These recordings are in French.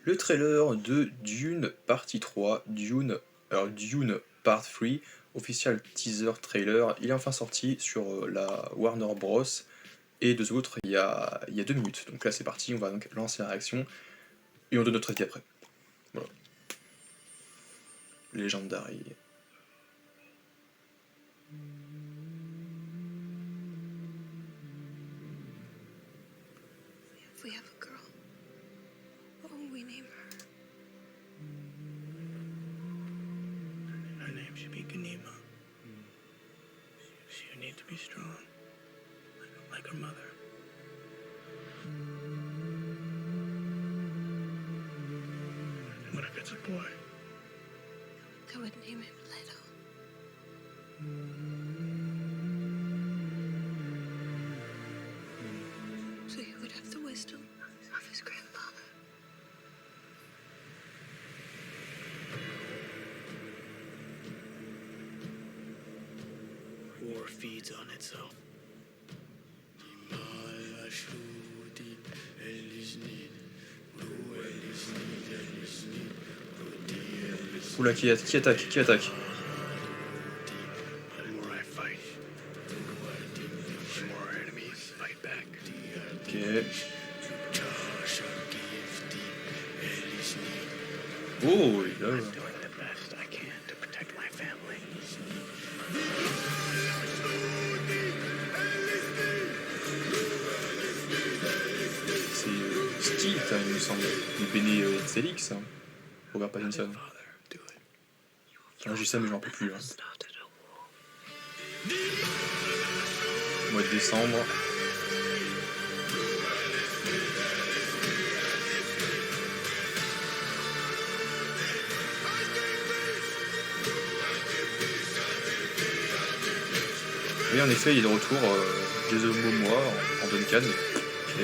le trailer de Dune partie 3, Dune Part 3, official teaser trailer, il est enfin sorti sur la Warner Bros. Et deux autres il y a 2 minutes. Donc là c'est parti, on va donc lancer la réaction et on donne notre avis après. Voilà. Legendary. If we have a girl, what will we name her? Her name should be Ganima. She'll need to be strong, like her mother. What if it's a boy? I would name him Leto. So he would have the wisdom of his grandfather. War feeds on itself. Oula, qui attaque? The more I fight, the more our enemies fight back. Ok. Oh, il a... I'm doing the best I can to protect my family. C'est Stilt, hein, il me semble. Il est Bene Selix, hein. Robert Pattinson. Father, do it. Ah, j'ai ça, mais je m'en peux plus. Hein. Started a war. Mois de décembre. Oui, en effet, il est de retour, Jason Momoa en Duncan. Ok.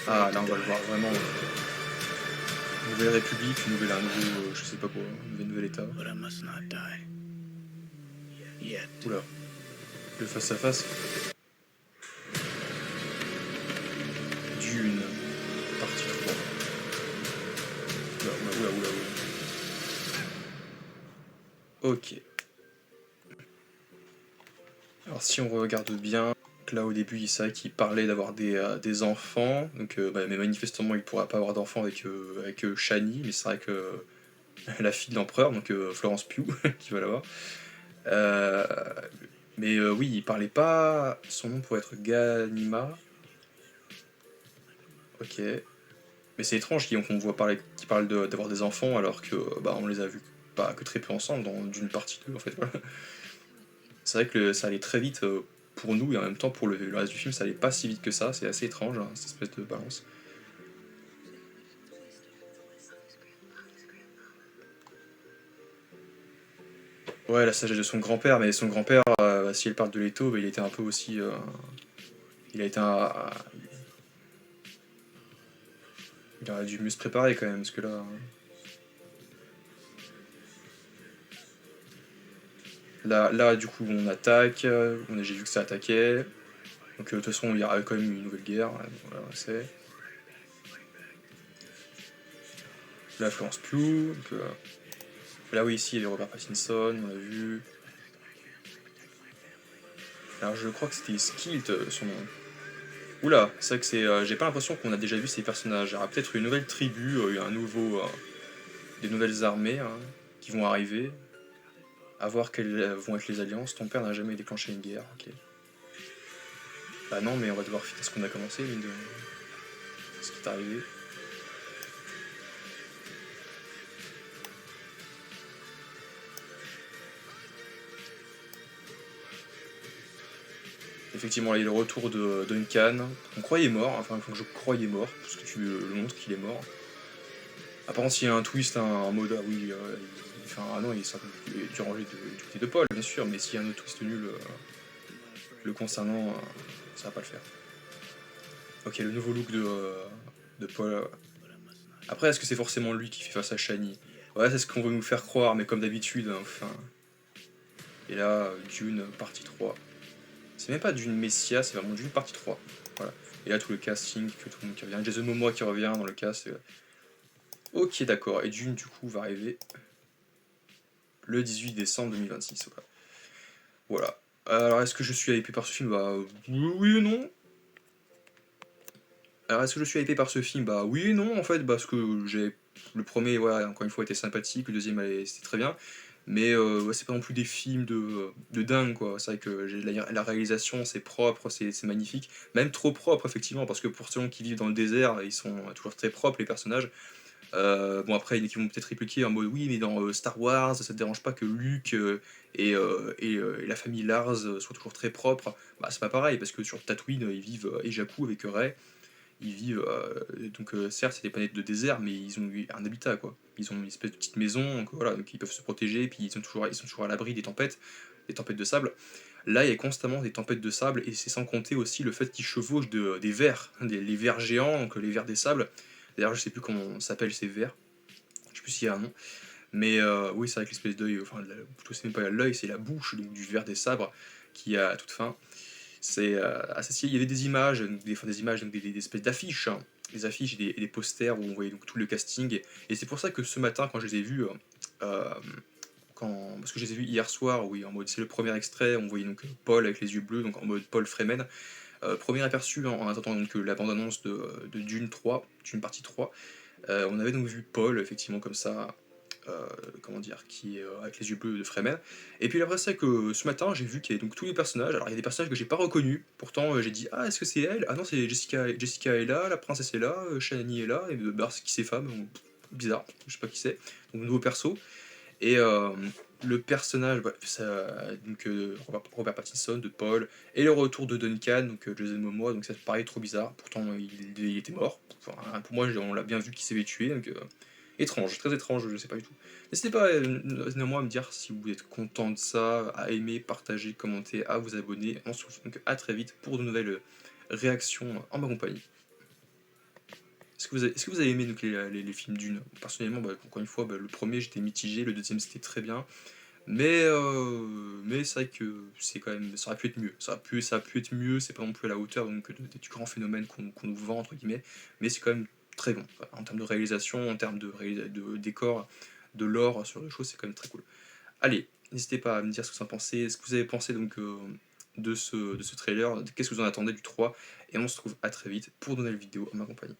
Ah, là, on va le voir vraiment. Nouvelle République, un nouveau, je sais pas quoi, nouvel État. But I must not die. Yet. Oula. Le face-à-face. Dune. Partie 3. Oula. Ok. Alors si on regarde bien, là au début c'est vrai qu'il parlait d'avoir des enfants, donc mais manifestement il pourra pas avoir d'enfants avec Shani, mais c'est vrai que la fille de l'empereur, donc Florence Pugh, qui va l'avoir. Mais oui, il parlait pas, son nom pourrait être Ganima. Ok. Mais c'est étrange qu'on voit parler, qu'il parle d'avoir des enfants alors que on les a vus pas que très peu ensemble dans d'une partie 2 en fait. Voilà. C'est vrai que ça allait très vite pour nous et en même temps pour le reste du film ça allait pas si vite que ça, c'est assez étrange hein, cette espèce de balance. Ouais, la sagesse de son grand-père, mais son grand-père, si elle parle de Leto, il était un peu aussi... il a été il aurait dû mieux se préparer quand même, parce que là... Là, du coup, on attaque, j'ai vu que ça attaquait. Donc, de toute façon, il y aura quand même une nouvelle guerre. Voilà, on sait. Là, Florence Pugh. Donc, là, oui, ici, il y avait Robert Pattinson, on l'a vu. Alors, je crois que c'était Skilt, son nom. Oula, c'est vrai que c'est. J'ai pas l'impression qu'on a déjà vu ces personnages. Il y aura peut-être une nouvelle tribu, des nouvelles armées hein, qui vont arriver. À voir quelles vont être les alliances. Ton père n'a jamais déclenché une guerre, ok. Bah non, mais on va devoir finir ce qu'on a commencé, ce qui est arrivé. Effectivement, là, il y a le retour de Duncan. On croyait mort, enfin, je croyais mort, parce que tu le montres qu'il est mort. Apparemment, s'il y a un twist, un mode, ah oui, enfin, ah non, il est du rangé du côté de Paul, bien sûr, mais s'il y a un autre twist nul le concernant, ça va pas le faire. Ok, le nouveau look de Paul. Après, est-ce que c'est forcément lui qui fait face à Shani? Ouais, c'est ce qu'on veut nous faire croire, mais comme d'habitude, hein, enfin... Et là, Dune partie 3. C'est même pas Dune Messia, c'est vraiment Dune partie 3. Voilà. Et là, tout le casting, que tout le monde qui revient. Jason Momoa qui revient dans le cast. Ok, d'accord. Et Dune, du coup, va arriver le 18 décembre 2026. Voilà. Alors, est-ce que je suis hypé par ce film? Bah, oui et non. Alors, est-ce que je suis hypé par ce film? Bah, oui et non, en fait, parce que j'ai. Le premier, voilà, encore une fois, était sympathique, le deuxième, c'était très bien. Mais ouais, c'est pas non plus des films de dingue, quoi. C'est vrai que la réalisation, c'est propre, c'est magnifique. Même trop propre, effectivement, parce que pour ceux qui vivent dans le désert, ils sont toujours très propres, les personnages. Bon, après, il y en a qui vont peut-être répliquer en mode oui, mais dans Star Wars, ça te dérange pas que Luke et la famille Lars soient toujours très propres. Bah, c'est pas pareil, parce que sur Tatooine, ils vivent et Jakku avec Rey, ils vivent. Donc, certes, c'est des planètes de désert, mais ils ont eu un habitat, quoi. Ils ont une espèce de petite maison, donc, voilà, donc ils peuvent se protéger, puis ils sont toujours à l'abri des tempêtes de sable. Là, il y a constamment des tempêtes de sable, et c'est sans compter aussi le fait qu'ils chevauchent des vers, les vers géants, donc les vers des sables. D'ailleurs, je sais plus comment s'appellent ces vers, je sais plus s'il y a un nom. Mais oui, c'est avec l'espèce d'œil, enfin, plutôt c'est même pas l'œil, c'est la bouche donc, du ver des sabres qui a à toute fin. C'est assez stylé. Il y avait des images, des images, donc des espèces d'affiches, hein. Des affiches et des posters où on voyait donc tout le casting. Et c'est pour ça que ce matin, quand je les ai vus, euh, parce que je les ai vus hier soir, oui, en mode c'est le premier extrait, on voyait donc Paul avec les yeux bleus, donc en mode Paul Freeman. Premier aperçu en attendant donc la bande-annonce de Dune 3, Dune partie 3. On avait donc vu Paul, effectivement, comme ça, comment dire, qui est avec les yeux bleus de Fremen. Et puis après ça, que ce matin, j'ai vu qu'il y avait donc tous les personnages. Alors il y a des personnages que j'ai pas reconnus. Pourtant, j'ai dit ah est-ce que c'est elle? Ah non c'est Jessica. Jessica est là, la princesse est là, Shani est là. Et bah c'est qui ces femmes? Bizarre, je sais pas qui c'est. Donc nouveau perso. Et le personnage, bah, donc Robert Pattinson de Paul, et le retour de Duncan, donc Jason Momoa, donc ça paraît trop bizarre. Pourtant il était mort. Enfin, pour moi, on l'a bien vu qu'il s'avait tué. Donc, étrange, très étrange, je sais pas du tout. N'hésitez pas néanmoins à me dire si vous êtes content de ça, à aimer, partager, commenter, à vous abonner. On se retrouve donc à très vite pour de nouvelles réactions en ma compagnie. Est-ce que vous avez aimé donc, les films Dune? Personnellement, bah, encore une fois, bah, le premier j'étais mitigé, le deuxième c'était très bien. Mais c'est vrai que c'est quand même, ça aurait pu être mieux. Ça a pu être mieux, c'est pas non plus à la hauteur donc, du grand phénomène qu'on nous vend, entre guillemets, mais c'est quand même très bon. En termes de réalisation, en termes de décor, de lore sur les choses, c'est quand même très cool. Allez, n'hésitez pas à me dire ce que vous en pensez, ce que vous avez pensé donc, de ce trailer, qu'est-ce que vous en attendez du 3, et on se retrouve à très vite pour de nouvelles vidéos en ma compagnie.